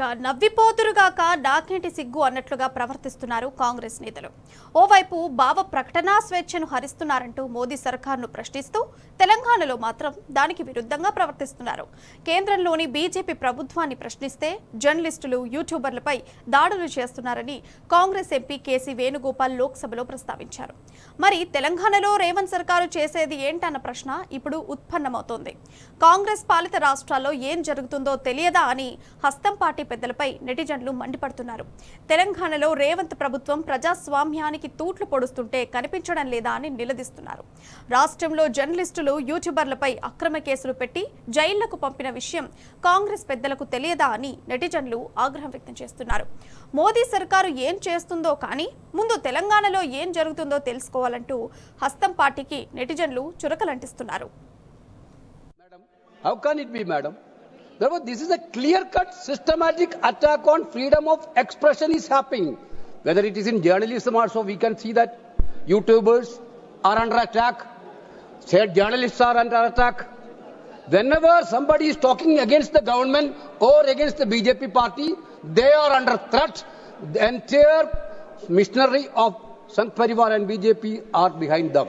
ఇక నవ్విపోతురుగాక నాకేంటి సిగ్గు అన్నట్లుగా ప్రవర్తిస్తున్నారు కాంగ్రెస్ నేతలు. ఓవైపు భావ ప్రకటనా స్వేచ్ఛను హరిస్తున్నారంటూ మోదీ సర్కార్ను ప్రశ్నిస్తూ తెలంగాణలో మాత్రం దానికి విరుద్ధంగా ప్రవర్తిస్తున్నారు. కేంద్రంలోని బీజేపీ ప్రభుత్వాన్ని ప్రశ్నిస్తే జర్నలిస్టులు, యూట్యూబర్లపై దాడులు చేస్తున్నారని కాంగ్రెస్ ఎంపీ కేసీ వేణుగోపాల్ లోక్సభలో ప్రస్తావించారు. మరి తెలంగాణలో రేవంత్ సర్కారు చేసేది ఏంటన్న ప్రశ్న ఇప్పుడు ఉత్పన్నమవుతోంది. కాంగ్రెస్ పాలిత రాష్ట్రాల్లో ఏం జరుగుతుందో తెలియదా అని హస్తం పార్టీ పెద్దలపై నెటిజన్లు మండిపడుతున్నారు. తెలంగాణలో రేవంత్ ప్రభుత్వం ప్రజాస్వామ్యానికి తూట్లు పొడుస్తుంటే కనిపించడం లేదా అని నిలదీస్తున్నారు. రాష్ట్రంలో జర్నలిస్టులు, యూట్యూబర్లపై అక్రమ కేసులు పెట్టి జైళ్లకు పంపిన విషయం కాంగ్రెస్ పెద్దలకు తెలియదా అని నెటిజన్లు ఆగ్రహం వ్యక్తం చేస్తున్నారు. మోదీ సర్కారు ఏం చేస్తుందో కానీ ముందు తెలంగాణలో ఏం జరుగుతుందో తెలుసుకోవాలంటూ హస్తం పార్టీకి నెటిజన్లు చురకలంటిస్తున్నారు. How can it be, madam? Therefore, this is a clear-cut, systematic attack on freedom of expression is happening. Whether it is in journalism also, we can see that YouTubers are under attack, state journalists are under attack. Whenever somebody is talking against the government or against the BJP party, they are under threat. The entire machinery of Sangh Parivar and BJP are behind them.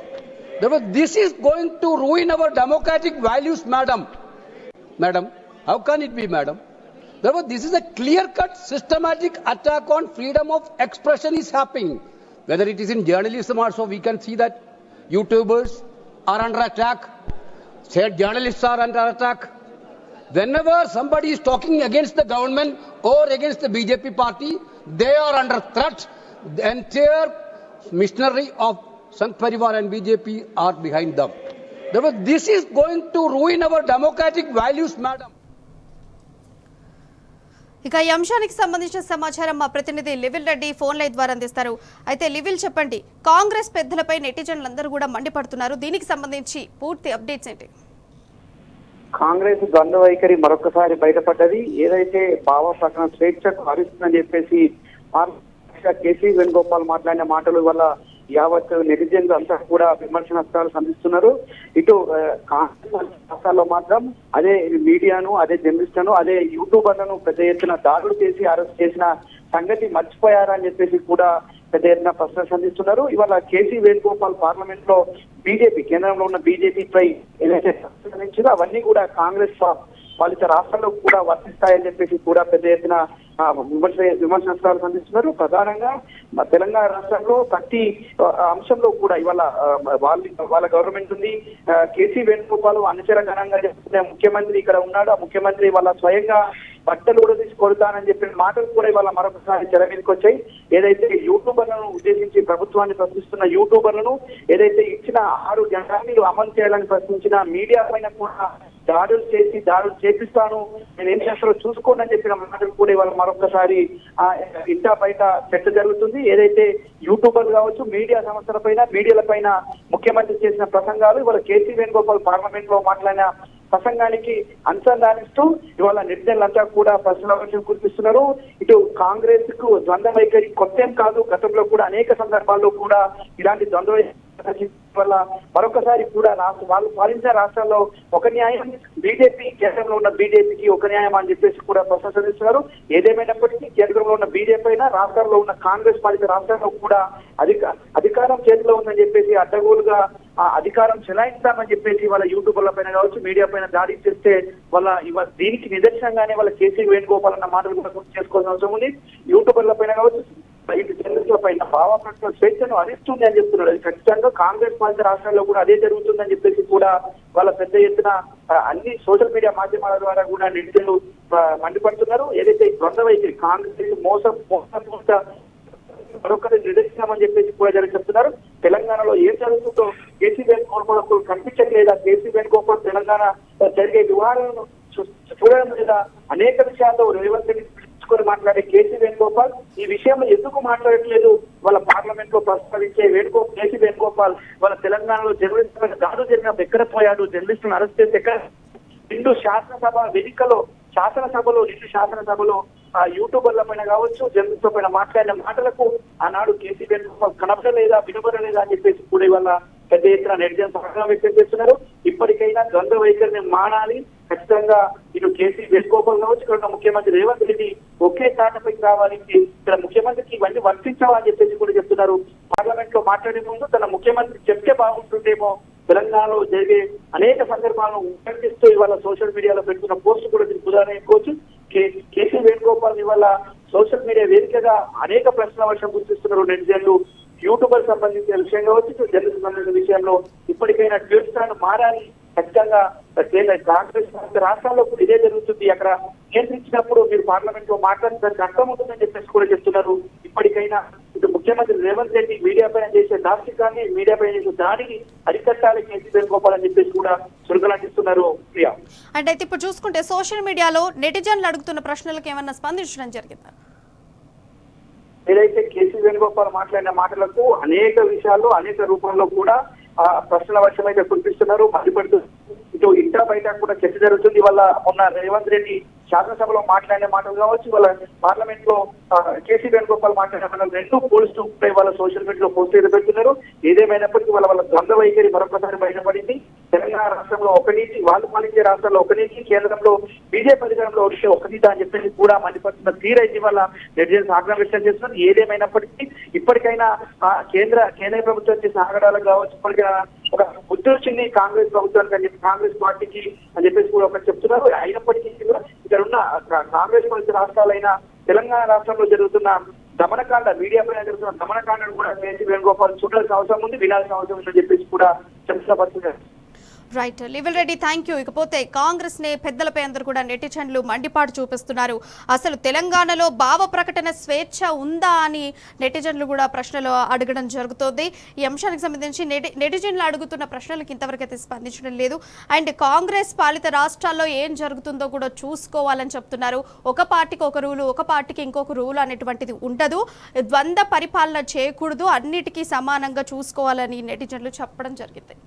Therefore, this is going to ruin our democratic values, madam. Madam, how can it be, madam? Therefore, this is a clear-cut, systematic attack on freedom of expression is happening. Whether it is in journalism also, we can see that YouTubers are under attack, state journalists are under attack. Whenever somebody is talking against the government or against the BJP party, they are under threat. The entire machinery of Sangh Parivar and BJP are behind them. Therefore, this is going to ruin our democratic values, madam. ఇక ఈ అంశానికి సంబంధించిన సమాచారం మా ప్రతినిధి లివిల్ Reddy phone line ద్వారా అందిస్తారు. అయితే లివిల్, చెప్పండి, కాంగ్రెస్ పెద్దలపై నెటిజన్లందరూ కూడా మండిపడుతున్నారు. దీనికి సంబంధించి పూర్తి అప్డేట్స్ ఏంటి? కాంగ్రెస్ ద్వంద్వ వైఖరి మరొకసారి బయటపడ్డది. ఏదైతే భావ ప్రకటన స్వేచ్ఛకు హరిస్తుందని చెప్పేసి కేసీ వేణుగోపాల్ మాట్లాడిన మాటల వల్ల యావత్ నెటిజన్లు అంతా కూడా విమర్శనాస్త్రాలు సంధిస్తున్నారు. ఇటు కాంగ్రెస్ రాష్ట్రాల్లో మాత్రం అదే మీడియాను, అదే జర్నలిస్టులను, అదే యూట్యూబర్లను పెద్ద ఎత్తున దాడులు చేసి అరెస్ట్ చేసిన సంగతి మర్చిపోయారా అని చెప్పేసి కూడా పెద్ద ఎత్తున ప్రశ్నలు సంధిస్తున్నారు. ఇవాళ కేసీ వేణుగోపాల్ పార్లమెంట్ లో బీజేపీ, కేంద్రంలో ఉన్న బీజేపీపై ఏదైతే ప్రశ్నించిందో అవన్నీ కూడా కాంగ్రెస్ పాలిత రాష్ట్రాల్లో కూడా వర్తిస్తాయని చెప్పేసి కూడా పెద్ద ఎత్తున విమర్శనాస్త్రాలు సంధిస్తున్నారు. ప్రధానంగా తెలంగాణ రాష్ట్రంలో ప్రతి అంశంలో కూడా ఇవాళ వాళ్ళ గవర్నమెంట్ ఉంది. కేసీ వేణుగోపాల్ అనుచరగణంగా చెప్తున్న ముఖ్యమంత్రి ఇక్కడ ఉన్నాడు. ఆ ముఖ్యమంత్రి వాళ్ళ స్వయంగా బట్టలు కూడా తీసి కొడతానని చెప్పిన మాటలు కూడా ఇవాళ మరొకసారి తెర మీదకి వచ్చాయి. ఏదైతే యూట్యూబర్లను ఉద్దేశించి ప్రభుత్వాన్ని ప్రశ్నిస్తున్న యూట్యూబర్లను, ఏదైతే ఇచ్చిన 6 హామీలు అమలు చేయాలని ప్రశ్నించిన మీడియా పైన కూడా దాడులు చేపిస్తాను, నేను ఏం చేస్తారో చూసుకోండి అని చెప్పిన మాటలు కూడా ఇవాళ మరొకసారి ఇంటా బయట చర్చ జరుగుతుంది. ఏదైతే యూట్యూబర్లు కావచ్చు, మీడియా సంస్థల పైన, మీడియాల పైన ముఖ్యమంత్రి చేసిన ప్రసంగాలు ఇవాళ కేసీ వేణుగోపాల్ పార్లమెంట్ లో మాట్లాడిన ప్రసంగానికి అనుసంధానిస్తూ ఇవాళ నెటిజన్లంతా కూడా ప్రశ్నలు కురిపిస్తున్నారు. ఇటు కాంగ్రెస్ కు ద్వంద్వ వైఖరి కొత్తేం కాదు. గతంలో కూడా అనేక సందర్భాల్లో కూడా ఇలాంటి ద్వంద్వ వల్ల మరొకసారి కూడా వాళ్ళు పాలించిన రాష్ట్రాల్లో ఒక న్యాయం, బీజేపీ కేంద్రంలో ఉన్న బీజేపీకి ఒక న్యాయం అని చెప్పేసి కూడా ప్రశంసిస్తున్నారు. ఏదేమైనప్పటికీ కేంద్రంలో ఉన్న బీజేపీ అయినా రాష్ట్రాల్లో ఉన్న కాంగ్రెస్ పాలిత రాష్ట్రాల్లో కూడా అధికారం చేతిలో ఉందని చెప్పేసి అడ్డగోలుగా అధికారం చెలాయిస్తామని చెప్పేసి వాళ్ళ యూట్యూబర్ల పైన కావచ్చు, మీడియా పైన దాడి చేస్తే వాళ్ళ దీనికి నిదర్శనంగానే వాళ్ళ కేసీ వేణుగోపాల్ అన్న మాటలు కూడా గుర్తు చేసుకోవాల్సిన అవసరం ఉంది. యూట్యూబర్ల పైన కావచ్చు, ఇటు జర్నలిస్టుల పైన భావ ప్రకటన స్వేచ్ఛను హరిస్తుంది అని చెప్తున్నారు. అది ఖచ్చితంగా కాంగ్రెస్ పాలిత రాష్ట్రాల్లో కూడా అదే జరుగుతుందని చెప్పేసి కూడా వాళ్ళ పెద్ద ఎత్తున అన్ని సోషల్ మీడియా మాధ్యమాల ద్వారా కూడా నెటిజన్లు మండిపడుతున్నారు. ఏదైతే ద్వంద్వ వైఖరి కాంగ్రెస్ మోసం మరొకరి నిదర్శనమని చెప్పేసి కూడా చెప్తున్నారు. తెలంగాణలో ఏం జరుగుతుందో కేసీ వేణుగోపాల్ కనిపించట్లేదా? కేసీ వేణుగోపాల్ తెలంగాణ జరిగే వ్యవహారాలను చూడడం లేదా? అనేక విషయాల్లో రేవంత్ రెడ్డి మాట్లాడే కేసీ వేణుగోపాల్ ఈ విషయంలో ఎందుకు మాట్లాడట్లేదు? వాళ్ళ పార్లమెంట్ లో ప్రస్తావించే కేసీ వేణుగోపాల్ వాళ్ళ తెలంగాణలో జర్నలిస్టుల దాడులు జరిగినప్పుడు ఎక్కడ పోయాడు? జర్నలిస్టులను అరెస్ట్ చేసి ఎక్కడ? శాసనసభలో యూట్యూబర్ల పైన కావచ్చు, జర్నలిస్టుల పైన మాట్లాడిన మాటలకు ఆనాడు కేసీ వేణుగోపాల్ కనపడలేదా, వినబడలేదా అని చెప్పేసి కూడా ఇవాళ పెద్ద ఎత్తున నెటిజన్స్ ఆగ్రహం వ్యక్తం చేస్తున్నారు. ఇప్పటికైనా ద్వంద్వ వైఖరిని మానాలి. ఖచ్చితంగా ఇటు కేసీ వేణుగోపాల్ కావచ్చు, ఇక్కడ ఉన్న ముఖ్యమంత్రి రేవంత్ రెడ్డి ఒకే తాటపైకి రావాలి, ఇక్కడ ముఖ్యమంత్రికి ఇవన్నీ వర్తించావని చెప్పేసి కూడా చెప్తున్నారు. పార్లమెంట్ లో మాట్లాడే ముందు తన ముఖ్యమంత్రి చెప్తే బాగుంటుందేమో, తెలంగాణలో జరిగే అనేక సందర్భాలను ఉల్లంఘిస్తూ ఇవాళ సోషల్ మీడియాలో పెడుతున్న పోస్ట్ కూడా దీనికి ఉదాహరణ చెప్పుకోవచ్చు. కేసీ వేణుగోపాల్ ఇవాళ సోషల్ మీడియా వేదికగా అనేక ప్రశ్నల వర్షం గుర్తిస్తున్నారు నెటిజన్లు. యూట్యూబర్ సంబంధించిన విషయం కావచ్చు, జర్నలిస్ట్ సంబంధించిన విషయంలో ఇప్పటికైనా ట్విస్టాను మారాలి. ఖచ్చితంగా కాంగ్రెస్ రాష్ట్రాల్లో కూడా ఇదే జరుగుతుంది. అక్కడ నియంత్రించినప్పుడు మీరు పార్లమెంట్ లో మాట్లాడడానికి అర్థం ఉంటుందని చెప్పేసి కూడా చెప్తున్నారు. ఇప్పటికైనా ఇటు ముఖ్యమంత్రి రేవంత్ రెడ్డి మీడియా పైన చేసే దార్శికాన్ని, మీడియా పైన చేసే దాడిని అరికట్టాలి కేసీ వేణుగోపాల్ అని చెప్పేసి కూడా చురుకులాంటిస్తున్నారు. ప్రియా, అంటే అయితే ఇప్పుడు చూసుకుంటే సోషల్ మీడియాలో నెటిజన్లు అడుగుతున్న ప్రశ్నలకు ఏమన్నా స్పందించడం జరిగిందా? ఏదైతే కేసీ వేణుగోపాల్ మాట్లాడిన మాటలకు అనేక విషయాల్లో అనేక రూపంలో కూడా ప్రశ్నల వర్షం అయితే కురిపిస్తున్నారు, మండిపడుతూ ఇటు ఇంటా బయట కూడా చర్చ జరుగుతుంది. వాళ్ళ మొన్న రేవంత్ రెడ్డి శాసనసభలో మాట్లాడిన మాటలు కావచ్చు, వాళ్ళ పార్లమెంట్ లో కేసీ వేణుగోపాల్ మాట్లాడిన మాటలు రెండు పోల్స్తూ వాళ్ళ సోషల్ మీడియాలో పోస్ట్ అయితే పెడుతున్నారు. ఏదేమైనప్పటికీ వాళ్ళ ద్వంద్వ వైఖరి మరొకసారి బయటపడింది. తెలంగాణ రాష్ట్రంలో ఒక నీతి, వాళ్ళు పాలించే రాష్ట్రాల్లో ఒక నీతి, కేంద్రంలో బీజేపీ అధికారంలో వచ్చే ఒక నీతి అని చెప్పేసి కూడా మండిపడుతున్న తీరైతే వల్ల నెటిజన్స్ ఆగ్రహం వ్యక్తం చేస్తున్నారు. ఏదేమైనప్పటికీ ఇప్పటికైనా కేంద్ర ప్రభుత్వం చేసిన ఆగడాలకు కావచ్చు, ఇప్పటికైనా ఒక బుద్ధి వచ్చింది కాంగ్రెస్ ప్రభుత్వానికి అని చెప్పి, కాంగ్రెస్ పార్టీకి అని చెప్పేసి కూడా ఒకటి చెప్తున్నారు. అయినప్పటికీ ఇక్కడ ఉన్న కాంగ్రెస్ పాలిత రాష్ట్రాలైన తెలంగాణ రాష్ట్రంలో జరుగుతున్న దమనకాండ, మీడియా పైన జరుగుతున్న దమనకాండను కూడా కేసీ వేణుగోపాల్ చూడాల్సిన అవసరం ఉంది, వినాల్సిన అవసరం ఉందని చెప్పేసి కూడా చెప్తున్న పరిస్థితి. రైట్, లివిల్ రెడ్డి, థ్యాంక్ యూ. ఇకపోతే కాంగ్రెస్ పెద్దలపై అందరూ కూడా నెటిజన్లు మండిపాటు చూపిస్తున్నారు. అసలు తెలంగాణలో భావ ప్రకటన స్వేచ్ఛ ఉందా అని నెటిజన్లు కూడా ప్రశ్నలు అడగడం జరుగుతోంది. ఈ అంశానికి సంబంధించి నెటిజన్లు అడుగుతున్న ప్రశ్నలకు ఇంతవరకు అయితే స్పందించడం లేదు. అండ్ కాంగ్రెస్ పాలిత రాష్ట్రాల్లో ఏం జరుగుతుందో కూడా చూసుకోవాలని చెప్తున్నారు. ఒక పార్టీకి ఒక రూలు, ఒక పార్టీకి ఇంకొక రూలు అనేటువంటిది ఉండదు. ద్వంద్వ పరిపాలన చేయకూడదు, అన్నిటికీ సమానంగా చూసుకోవాలని నెటిజన్లు చెప్పడం జరిగింది.